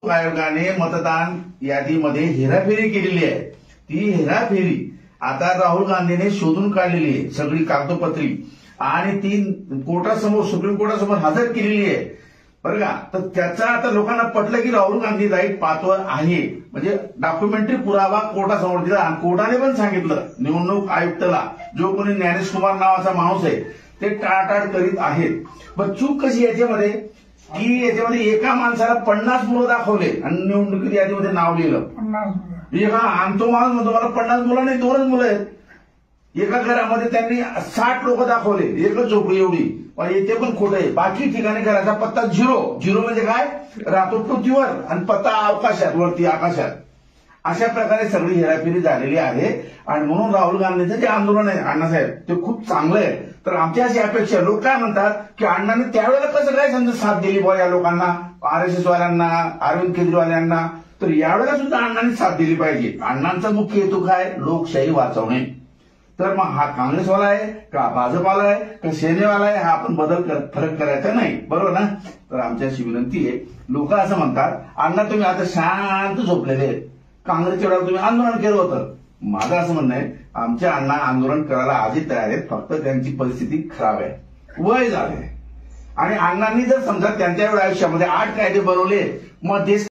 आयोगाने मतदान यादीमध्ये हेराफेरी केलेली आहे। ती हेराफेरी आता राहुल गांधीने शोधून काढलेली आहे, सगळी कागदोपत्री, आणि ती कोर्टासमोर, सुप्रीम कोर्टासमोर हजर केलेली आहे बरं का। तर त्याचा आता लोकांना पटलं की राहुल गांधी राईट पाथवर आहे, म्हणजे डॉक्युमेंटरी पुरावा कोर्टासमोर दिला। आणि कोर्टाने पण सांगितलं निवडणूक आयुक्ताला, जो कोणी ज्ञानेश कुमार नावाचा माणूस आहे ते टाळाटाळ करीत आहेत। पण चूक कशी याच्यामध्ये की याच्यामध्ये एका माणसाला 50 मुलं दाखवले आणि निवडणुकीत यादीमध्ये नाव लिहिलं। आणि तो माणूस म्हणतो मला 50 मुलं नाही, 2च मुलं आहेत। एका घरामध्ये त्यांनी 60 लोक दाखवले, एकच झोपडी एवढी, पण ते पण खोटं आहे। बाकी ठिकाणी घराचा पत्ता 0 म्हणजे काय, राहतो पृथ्वीवर आणि पत्ता अवकाशात, वरती आकाशात। अशा प्रकारे सगळी हेराफेरी झालेली आहे। आणि म्हणून राहुल गांधींचं जे आंदोलन आहे अण्णासाहेब, ते खूप चांगलं आहे। तर आमची अशी अपेक्षा, लोक काय म्हणतात की अण्णांनी त्यावेळेला कसं काय समजा साथ दिली बुवा या लोकांना, RSS वाल्यांना, अरविंद केजरीवाल यांना, तर यावेळेला सुद्धा अण्णांनी साथ दिली पाहिजे। अण्णांचा मुख्य हेतू काय, लोकशाही वाचवणे। तर मग हा काँग्रेसवाला आहे का भाजपाला आहे का सेनेवाला आहे, हा आपण फरक करायचा नाही, बरोबर ना। तर आमची अशी विनंती आहे, लोक असं म्हणतात अण्णा तुम्ही आता शांत झोपलेले आहेत, काँग्रेसच्या वेळेला तुम्ही आंदोलन केलं होतं। माझं असं म्हणणं आहे, आमचे अण्णा आंदोलन करायला आधी तयार आहेत, फक्त त्यांची परिस्थिती खराब आहे, वय झाले। आणि अण्णांनी जर समजा त्यांच्या आयुष्यामध्ये 8 कायदे बनवले, मग देश